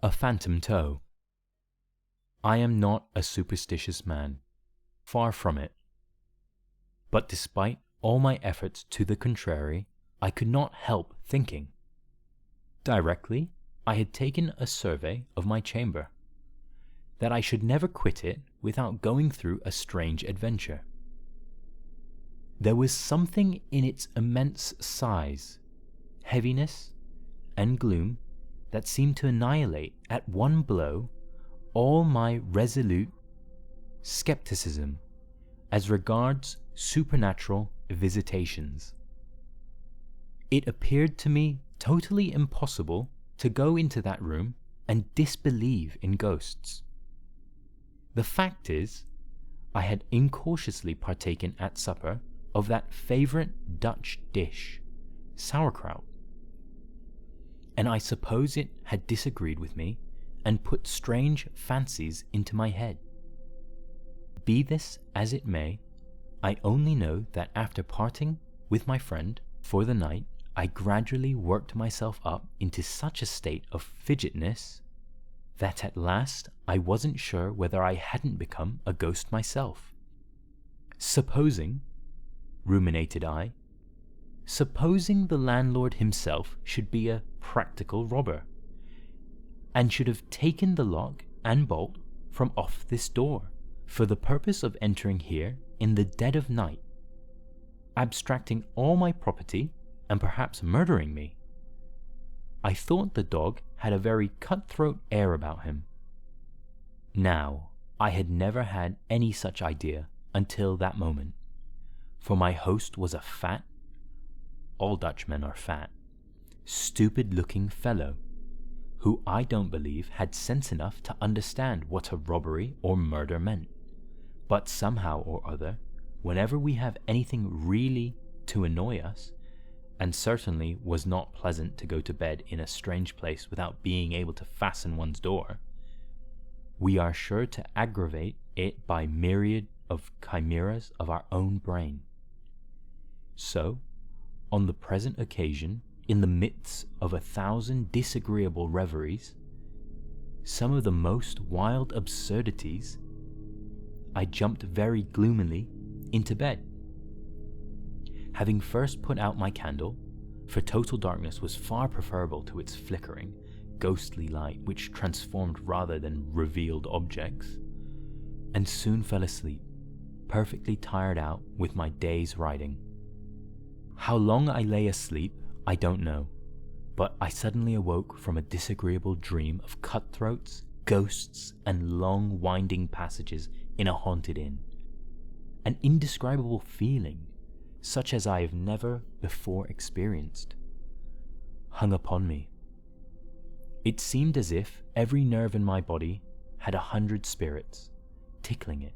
A phantom toe. I am not a superstitious man, far from it. But despite all my efforts to the contrary, I could not help thinking. Directly, I had taken a survey of my chamber, that I should never quit it without going through a strange adventure. There was something in its immense size, heaviness, and gloom that seemed to annihilate at one blow all my resolute skepticism as regards supernatural visitations. It appeared to me totally impossible to go into that room and disbelieve in ghosts. The fact is, I had incautiously partaken at supper of that favourite Dutch dish, sauerkraut, and I suppose it had disagreed with me and put strange fancies into my head. Be this as it may, I only know that after parting with my friend for the night, I gradually worked myself up into such a state of fidgetness that at last I wasn't sure whether I hadn't become a ghost myself. Supposing, ruminated I, supposing the landlord himself should be a practical robber, and should have taken the lock and bolt from off this door, for the purpose of entering here in the dead of night, abstracting all my property, and perhaps murdering me. I thought the dog had a very cutthroat air about him. Now, I had never had any such idea until that moment, for my host was a fat, all Dutchmen are fat, stupid-looking fellow, who I don't believe had sense enough to understand what a robbery or murder meant. But somehow or other, whenever we have anything really to annoy us, and certainly was not pleasant to go to bed in a strange place without being able to fasten one's door, we are sure to aggravate it by myriad of chimeras of our own brain. So, on the present occasion, in the midst of 1,000 disagreeable reveries, some of the most wild absurdities, I jumped very gloomily into bed. Having first put out my candle, for total darkness was far preferable to its flickering, ghostly light which transformed rather than revealed objects, and soon fell asleep, perfectly tired out with my day's riding. How long I lay asleep, I don't know, but I suddenly awoke from a disagreeable dream of cutthroats, ghosts, and long winding passages in a haunted inn. An indescribable feeling, such as I have never before experienced, hung upon me. It seemed as if every nerve in my body had 100 spirits tickling it,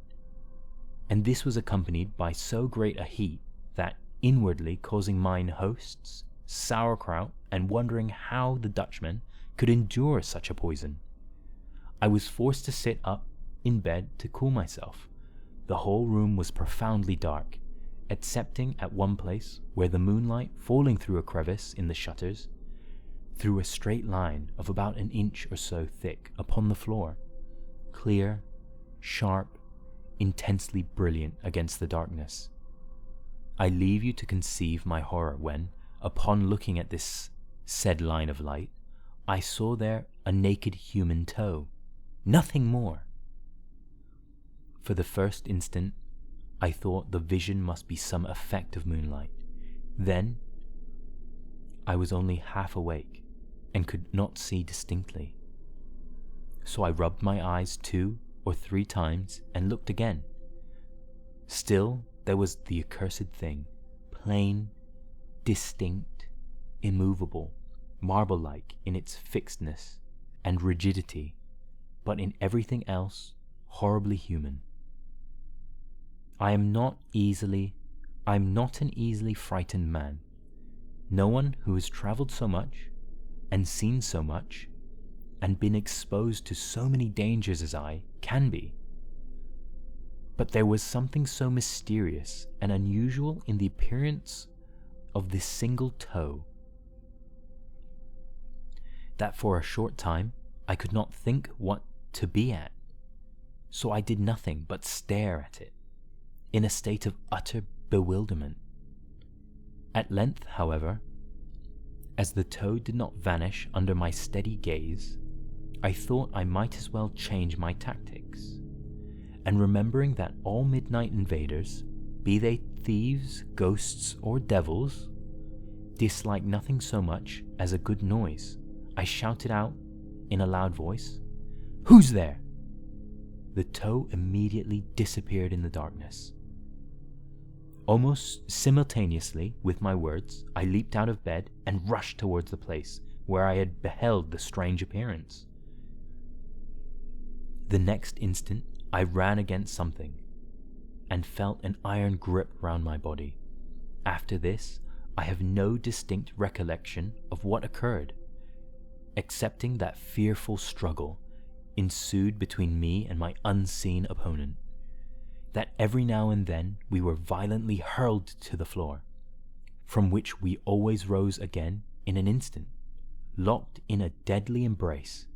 and this was accompanied by so great a heat that, inwardly causing mine hosts sauerkraut and wondering how the Dutchmen could endure such a poison, I was forced to sit up in bed to cool myself. The whole room was profoundly dark, excepting at one place where the moonlight, falling through a crevice in the shutters, threw a straight line of about an inch or so thick upon the floor, clear, sharp, intensely brilliant against the darkness. I leave you to conceive my horror when, upon looking at this said line of light, I saw there a naked human toe, nothing more. For the first instant, I thought the vision must be some effect of moonlight. Then, I was only half awake and could not see distinctly. So I rubbed my eyes 2 or 3 times and looked again. Still, there was the accursed thing, plain, distinct, immovable, marble-like in its fixedness and rigidity, but in everything else horribly human. I'm not an easily frightened man. No one who has travelled so much, and seen so much, and been exposed to so many dangers as I can be. But there was something so mysterious and unusual in the appearance of this single toe that for a short time I could not think what to be at, so I did nothing but stare at it, in a state of utter bewilderment. At length, however, as the toad did not vanish under my steady gaze, I thought I might as well change my tactics, and remembering that all midnight invaders, be they thieves, ghosts, or devils, dislike nothing so much as a good noise, I shouted out in a loud voice, "Who's there?" The toe immediately disappeared in the darkness. Almost simultaneously with my words, I leaped out of bed and rushed towards the place where I had beheld the strange appearance. The next instant I ran against something and felt an iron grip round my body. After this, I have no distinct recollection of what occurred, excepting that fearful struggle ensued between me and my unseen opponent, that every now and then we were violently hurled to the floor, from which we always rose again in an instant, locked in a deadly embrace,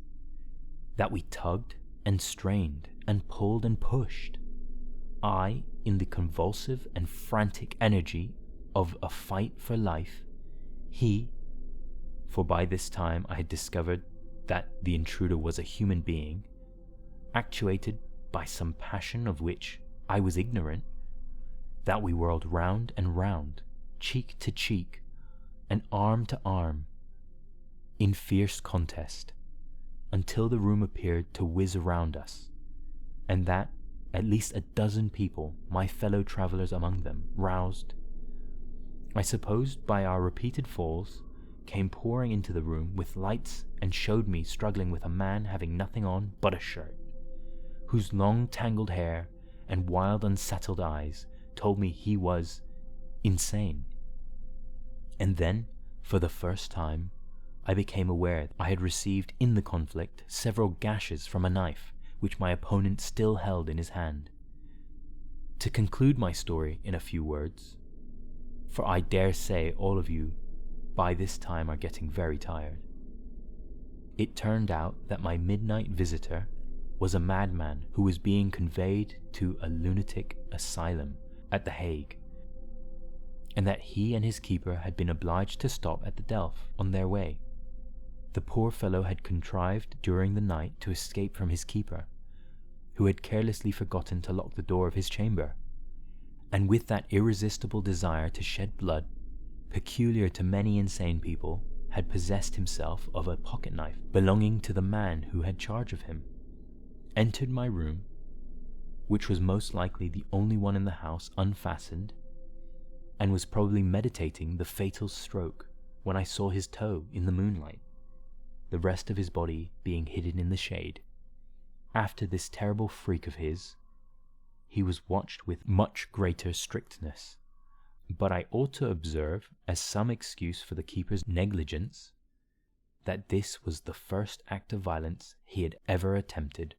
that we tugged and strained and pulled and pushed, I in the convulsive and frantic energy of a fight for life, he, for by this time I had discovered that the intruder was a human being, actuated by some passion of which I was ignorant, that we whirled round and round, cheek to cheek, and arm to arm, in fierce contest, until the room appeared to whiz around us, and that at least a dozen people, my fellow travellers among them, roused, I supposed by our repeated falls, came pouring into the room with lights and showed me struggling with a man having nothing on but a shirt, whose long tangled hair and wild unsettled eyes told me he was insane. And then, for the first time, I became aware I had received in the conflict several gashes from a knife which my opponent still held in his hand. To conclude my story in a few words, for I dare say all of you by this time are getting very tired, it turned out that my midnight visitor was a madman who was being conveyed to a lunatic asylum at The Hague, and that he and his keeper had been obliged to stop at the Delph on their way. The poor fellow had contrived during the night to escape from his keeper, who had carelessly forgotten to lock the door of his chamber, and with that irresistible desire to shed blood, peculiar to many insane people, had possessed himself of a pocket knife belonging to the man who had charge of him, entered my room, which was most likely the only one in the house unfastened, and was probably meditating the fatal stroke when I saw his toe in the moonlight, the rest of his body being hidden in the shade. After this terrible freak of his, he was watched with much greater strictness, but I ought to observe, as some excuse for the keeper's negligence, that this was the first act of violence he had ever attempted.